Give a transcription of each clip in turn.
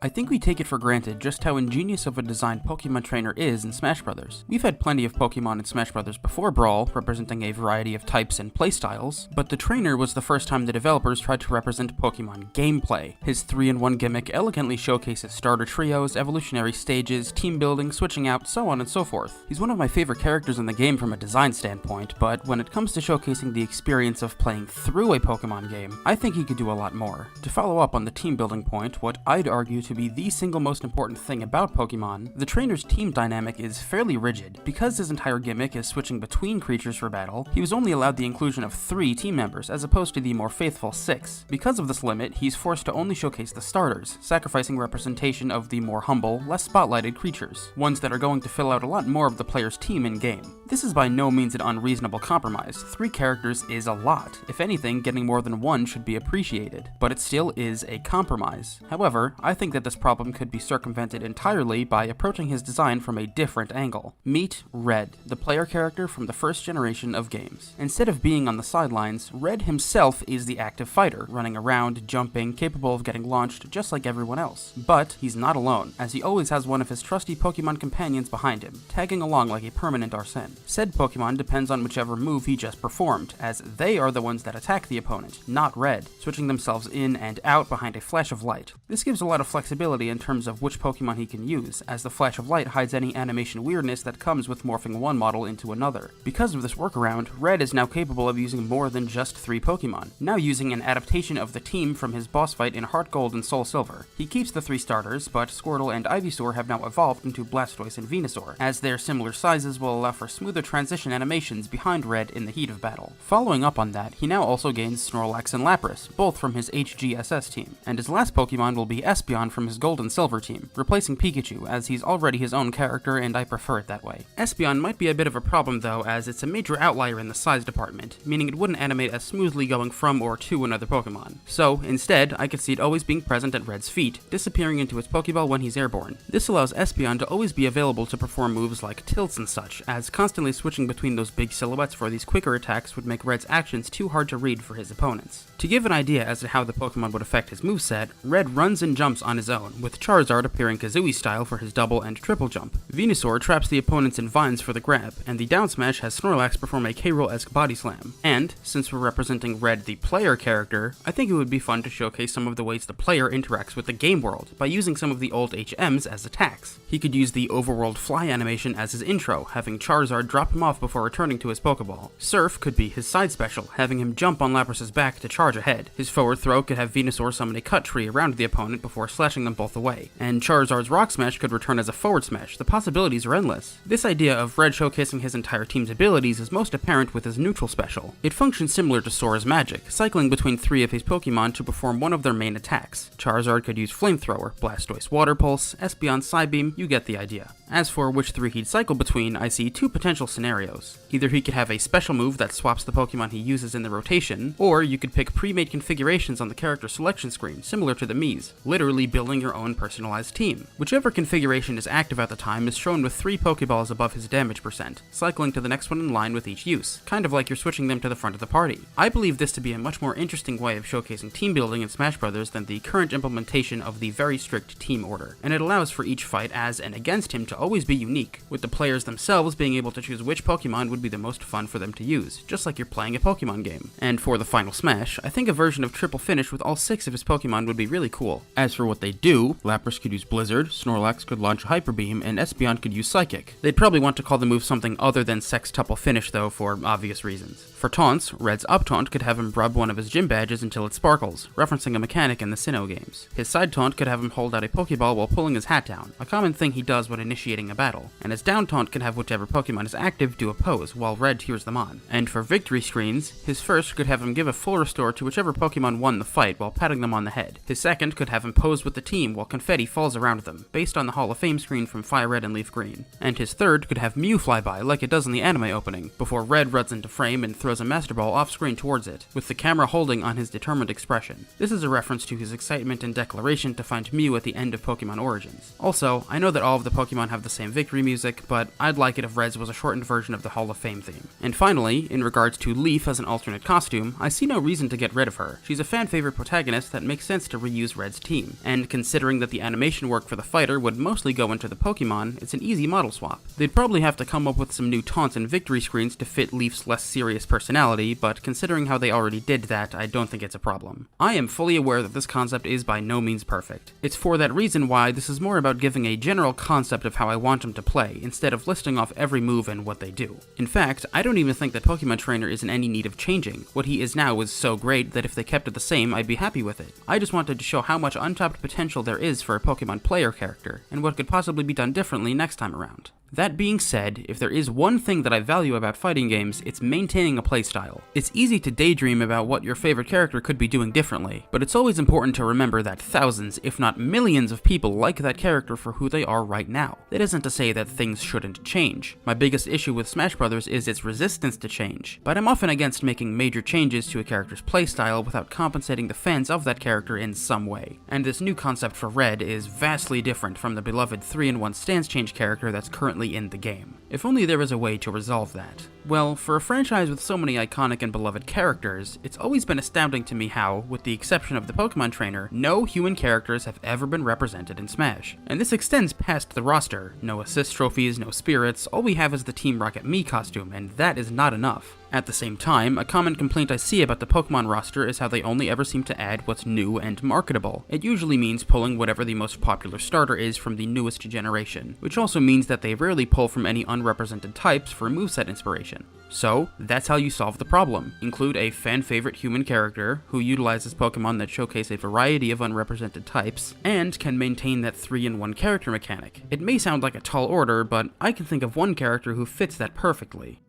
I think we take it for granted just how ingenious of a design Pokemon Trainer is in Smash Bros. We've had plenty of Pokemon in Smash Bros. Before Brawl, representing a variety of types and playstyles, but the Trainer was the first time the developers tried to represent Pokemon gameplay. His 3-in-1 gimmick elegantly showcases starter trios, evolutionary stages, team building, switching out, so on and so forth. He's one of my favorite characters in the game from a design standpoint, but when it comes to showcasing the experience of playing through a Pokemon game, I think he could do a lot more. To follow up on the team building point, what I'd argue to be the single most important thing about Pokemon, the Trainer's team dynamic is fairly rigid. Because his entire gimmick is switching between creatures for battle, he was only allowed the inclusion of 3 team members as opposed to the more faithful 6. Because of this limit, he's forced to only showcase the starters, sacrificing representation of the more humble, less spotlighted creatures, ones that are going to fill out a lot more of the player's team in-game. This is by no means an unreasonable compromise. 3 characters is a lot. If anything, getting more than 1 should be appreciated, but it still is a compromise. However, I think that this problem could be circumvented entirely by approaching his design from a different angle. Meet Red, the player character from the first generation of games. Instead of being on the sidelines, Red himself is the active fighter, running around, jumping, capable of getting launched just like everyone else. But he's not alone, as he always has one of his trusty Pokemon companions behind him, tagging along like a permanent Arsene. Said Pokemon depends on whichever move he just performed, as they are the ones that attack the opponent, not Red, switching themselves in and out behind a flash of light. This gives a lot of flexibility in terms of which Pokemon he can use, as the flash of light hides any animation weirdness that comes with morphing one model into another. Because of this workaround, Red is now capable of using more than just 3 Pokemon, now using an adaptation of the team from his boss fight in HeartGold and SoulSilver. He keeps the 3 starters, but Squirtle and Ivysaur have now evolved into Blastoise and Venusaur, as their similar sizes will allow for smoother transition animations behind Red in the heat of battle. Following up on that, he now also gains Snorlax and Lapras, both from his HGSS team, and his last Pokemon will be Espeon from his Gold and Silver team, replacing Pikachu, as he's already his own character and I prefer it that way. Espeon might be a bit of a problem though, as it's a major outlier in the size department, meaning it wouldn't animate as smoothly going from or to another Pokemon. So, instead, I could see it always being present at Red's feet, disappearing into its Pokeball when he's airborne. This allows Espeon to always be available to perform moves like tilts and such, as constantly switching between those big silhouettes for these quicker attacks would make Red's actions too hard to read for his opponents. To give an idea as to how the Pokemon would affect his moveset, Red runs and jumps on his own, with Charizard appearing Kazooie style for his double and triple jump. Venusaur traps the opponents in vines for the grab, and the down smash has Snorlax perform a K-Roll-esque body slam. And, since we're representing Red the player character, I think it would be fun to showcase some of the ways the player interacts with the game world, by using some of the old HMs as attacks. He could use the overworld fly animation as his intro, having Charizard drop him off before returning to his Pokeball. Surf could be his side special, having him jump on Lapras's back to charge ahead. His forward throw could have Venusaur summon a cut tree around the opponent before slashing them both away. And Charizard's Rock Smash could return as a forward smash. The possibilities are endless. This idea of Red showcasing his entire team's abilities is most apparent with his neutral special. It functions similar to Sora's magic, cycling between 3 of his Pokemon to perform one of their main attacks. Charizard could use Flamethrower, Blastoise Water Pulse, Espeon Psybeam, you get the idea. As for which 3 he'd cycle between, I see 2 potential scenarios. Either he could have a special move that swaps the Pokemon he uses in the rotation, or you could pick pre-made configurations on the character selection screen, similar to the Mii's, literally building your own personalized team. Whichever configuration is active at the time is shown with 3 Pokeballs above his damage percent, cycling to the next one in line with each use, kind of like you're switching them to the front of the party. I believe this to be a much more interesting way of showcasing team building in Smash Bros. Than the current implementation of the very strict team order, and it allows for each fight as and against him to always be unique, with the players themselves being able to choose which Pokemon would be the most fun for them to use, just like you're playing a Pokemon game. And for the final Smash, I think a version of Triple Finish with all 6 of his Pokemon would be really cool. As for what they do, Lapras could use Blizzard, Snorlax could launch Hyper Beam, and Espeon could use Psychic. They'd probably want to call the move something other than Sextuple Finish though, for obvious reasons. For taunts, Red's Up Taunt could have him rub one of his gym badges until it sparkles, referencing a mechanic in the Sinnoh games. His side taunt could have him hold out a Pokeball while pulling his hat down, a common thing he does when initiating a battle. And his down taunt could have whichever Pokemon is active do a pose, while Red cheers them on. And for victory screens, his first could have him give a full restore to whichever Pokemon won the fight while patting them on the head. His second could have him pose with the team while confetti falls around them, based on the Hall of Fame screen from Fire Red and Leaf Green. And his third could have Mew fly by like it does in the anime opening, before Red runs into frame and throws a Master Ball off screen towards it, with the camera holding on his determined expression. This is a reference to his excitement and declaration to find Mew at the end of Pokemon Origins. Also, I know that all of the Pokemon have the same victory music, but I'd like it if Red's was a shortened version of the Hall of Fame theme. And finally, in regards to Leaf as an alternate costume, I see no reason to get rid of her. She's a fan favorite protagonist that makes sense to reuse Red's team. And considering that the animation work for the fighter would mostly go into the Pokemon, it's an easy model swap. They'd probably have to come up with some new taunts and victory screens to fit Leaf's less serious personality, but considering how they already did that, I don't think it's a problem. I am fully aware that this concept is by no means perfect. It's for that reason why this is more about giving a general concept of how I want them to play, instead of listing off every move and what they do. In fact, I don't even think that Pokemon Trainer is in any need of changing. What he is now is so great that if they kept it the same, I'd be happy with it. I just wanted to show how much untapped potential there is for a Pokemon player character, and what could possibly be done differently next time around. That being said, if there is one thing that I value about fighting games, it's maintaining a playstyle. It's easy to daydream about what your favorite character could be doing differently, but it's always important to remember that thousands, if not millions of people like that character for who they are right now. That isn't to say that things shouldn't change. My biggest issue with Smash Bros. Is its resistance to change, but I'm often against making major changes to a character's playstyle without compensating the fans of that character in some way. And this new concept for Red is vastly different from the beloved 3-in-1 stance change character that's currently in the game. If only there was a way to resolve that. Well, for a franchise with so many iconic and beloved characters, it's always been astounding to me how, with the exception of the Pokemon Trainer, no human characters have ever been represented in Smash. And this extends past the roster. No assist trophies, no spirits, all we have is the Team Rocket Me costume, and that is not enough. At the same time, a common complaint I see about the Pokemon roster is how they only ever seem to add what's new and marketable. It usually means pulling whatever the most popular starter is from the newest generation, which also means that they rarely pull from any unrepresented types for moveset inspiration. So, that's how you solve the problem. Include a fan-favorite human character who utilizes Pokemon that showcase a variety of unrepresented types, and can maintain that 3-in-1 character mechanic. It may sound like a tall order, but I can think of one character who fits that perfectly.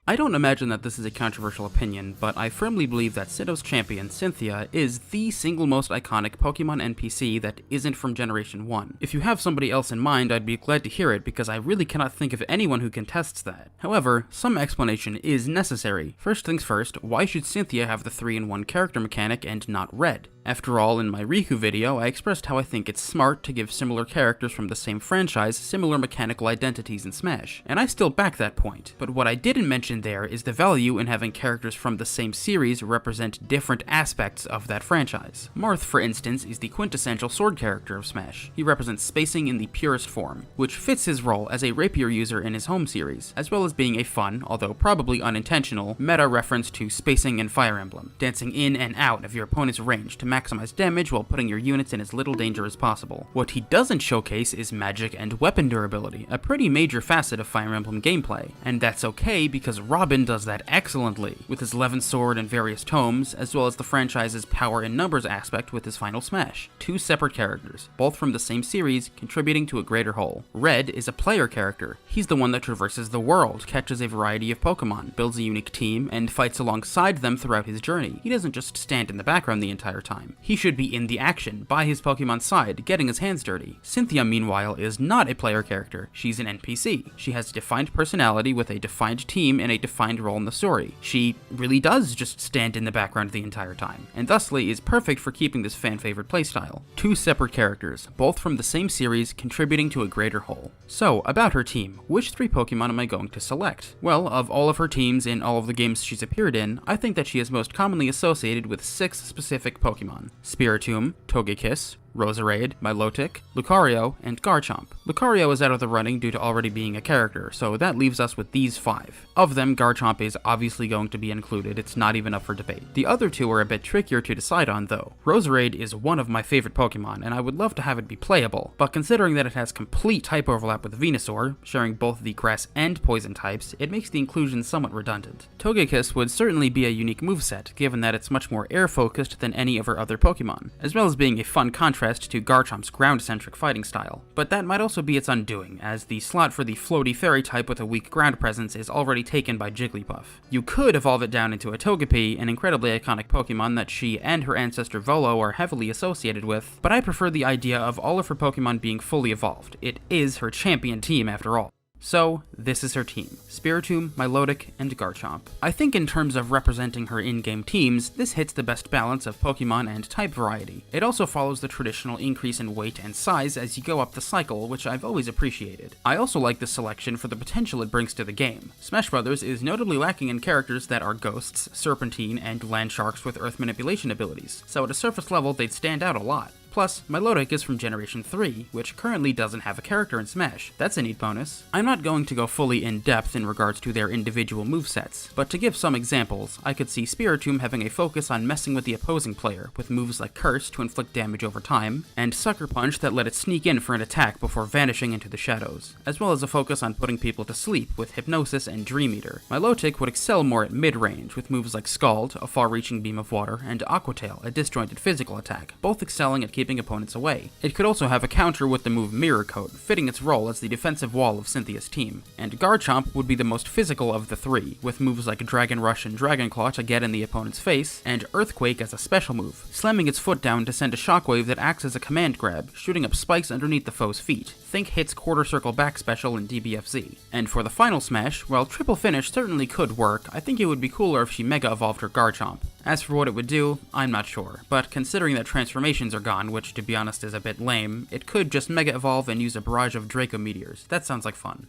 I don't imagine that this is a controversial opinion, but I firmly believe that Sinnoh's champion, Cynthia, is the single most iconic Pokemon NPC that isn't from Generation 1. If you have somebody else in mind, I'd be glad to hear it, because I really cannot think of anyone who contests that. However, some explanation is necessary. First things first, why should Cynthia have the 3-in-1 character mechanic and not Red? After all, in my Riku video, I expressed how I think it's smart to give similar characters from the same franchise similar mechanical identities in Smash, and I still back that point. But what I didn't mention there is the value in having characters from the same series represent different aspects of that franchise. Marth, for instance, is the quintessential sword character of Smash. He represents spacing in the purest form, which fits his role as a rapier user in his home series, as well as being a fun, although probably unintentional, meta reference to spacing in Fire Emblem, dancing in and out of your opponent's range to maximize damage while putting your units in as little danger as possible. What he doesn't showcase is magic and weapon durability, a pretty major facet of Fire Emblem gameplay, and that's okay because Robin does that excellently, with his Levin Sword and various tomes, as well as the franchise's power in numbers aspect with his final Smash. Two separate characters, both from the same series, contributing to a greater whole. Red is a player character. He's the one that traverses the world, catches a variety of Pokemon, builds a unique team, and fights alongside them throughout his journey. He doesn't just stand in the background the entire time. He should be in the action, by his Pokemon's side, getting his hands dirty. Cynthia, meanwhile, is not a player character. She's an NPC. She has a defined personality with a defined team and a defined role in the story. She really does just stand in the background the entire time, and thusly is perfect for keeping this fan-favorite playstyle. Two separate characters, both from the same series, contributing to a greater whole. So, about her team, which 3 Pokemon am I going to select? Well, of all of her teams in all of the games she's appeared in, I think that she is most commonly associated with 6 specific Pokemon: Spiritomb, Togekiss, Roserade, Milotic, Lucario, and Garchomp. Lucario is out of the running due to already being a character, so that leaves us with these 5. Of them, Garchomp is obviously going to be included, it's not even up for debate. The other 2 are a bit trickier to decide on though. Roserade is one of my favorite Pokemon, and I would love to have it be playable, but considering that it has complete type overlap with Venusaur, sharing both the grass and poison types, it makes the inclusion somewhat redundant. Togekiss would certainly be a unique moveset, given that it's much more air-focused than any of her other Pokemon, as well as being a fun contrast to Garchomp's ground-centric fighting style. But that might also be its undoing, as the slot for the floaty fairy type with a weak ground presence is already taken by Jigglypuff. You could evolve it down into a Togepi, an incredibly iconic Pokemon that she and her ancestor Volo are heavily associated with, but I prefer the idea of all of her Pokemon being fully evolved. It is her champion team after all. So, this is her team: Spiritomb, Milotic, and Garchomp. I think in terms of representing her in-game teams, this hits the best balance of Pokemon and type variety. It also follows the traditional increase in weight and size as you go up the cycle, which I've always appreciated. I also like this selection for the potential it brings to the game. Smash Bros. Is notably lacking in characters that are ghosts, Serpentine, and land sharks with earth manipulation abilities, so at a surface level they'd stand out a lot. Plus, Milotic is from Generation 3, which currently doesn't have a character in Smash. That's a neat bonus. I'm not going to go fully in-depth in regards to their individual movesets, but to give some examples, I could see Spiritomb having a focus on messing with the opposing player, with moves like Curse to inflict damage over time, and Sucker Punch that let it sneak in for an attack before vanishing into the shadows, as well as a focus on putting people to sleep with Hypnosis and Dream Eater. Milotic would excel more at mid-range, with moves like Scald, a far-reaching beam of water, and Aqua Tail, a disjointed physical attack, both excelling at keeping opponents away. It could also have a counter with the move Mirror Coat, fitting its role as the defensive wall of Cynthia's team. And Garchomp would be the most physical of the three, with moves like Dragon Rush and Dragon Claw to get in the opponent's face, and Earthquake as a special move, slamming its foot down to send a shockwave that acts as a command grab, shooting up spikes underneath the foe's feet. Think Hit's Quarter Circle Back special in DBFZ. And for the final smash, while Triple Finish certainly could work, I think it would be cooler if she Mega Evolved her Garchomp. As for what it would do, I'm not sure, but considering that transformations are gone, which to be honest is a bit lame, it could just Mega Evolve and use a barrage of Draco Meteors. That sounds like fun.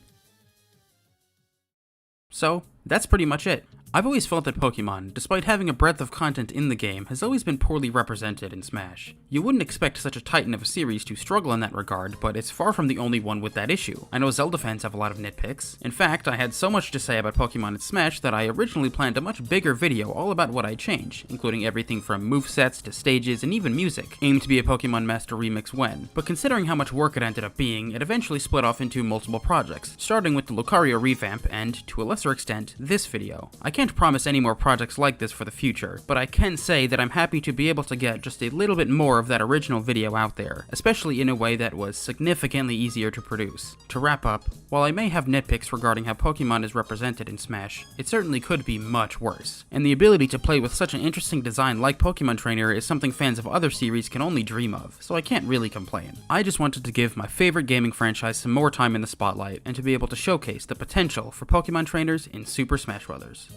So, that's pretty much it. I've always felt that Pokemon, despite having a breadth of content in the game, has always been poorly represented in Smash. You wouldn't expect such a titan of a series to struggle in that regard, but it's far from the only one with that issue. I know Zelda fans have a lot of nitpicks. In fact, I had so much to say about Pokemon in Smash that I originally planned a much bigger video all about what I'd change, including everything from movesets to stages and even music, aimed to be a Pokemon Master remix when. But considering how much work it ended up being, it eventually split off into multiple projects, starting with the Lucario revamp and, to a lesser extent, this video. I can't promise any more projects like this for the future, but I can say that I'm happy to be able to get just a little bit more of that original video out there, especially in a way that was significantly easier to produce. To wrap up, while I may have nitpicks regarding how Pokemon is represented in Smash, it certainly could be much worse, and the ability to play with such an interesting design like Pokemon Trainer is something fans of other series can only dream of, so I can't really complain. I just wanted to give my favorite gaming franchise some more time in the spotlight, and to be able to showcase the potential for Pokemon trainers in Super Smash Bros.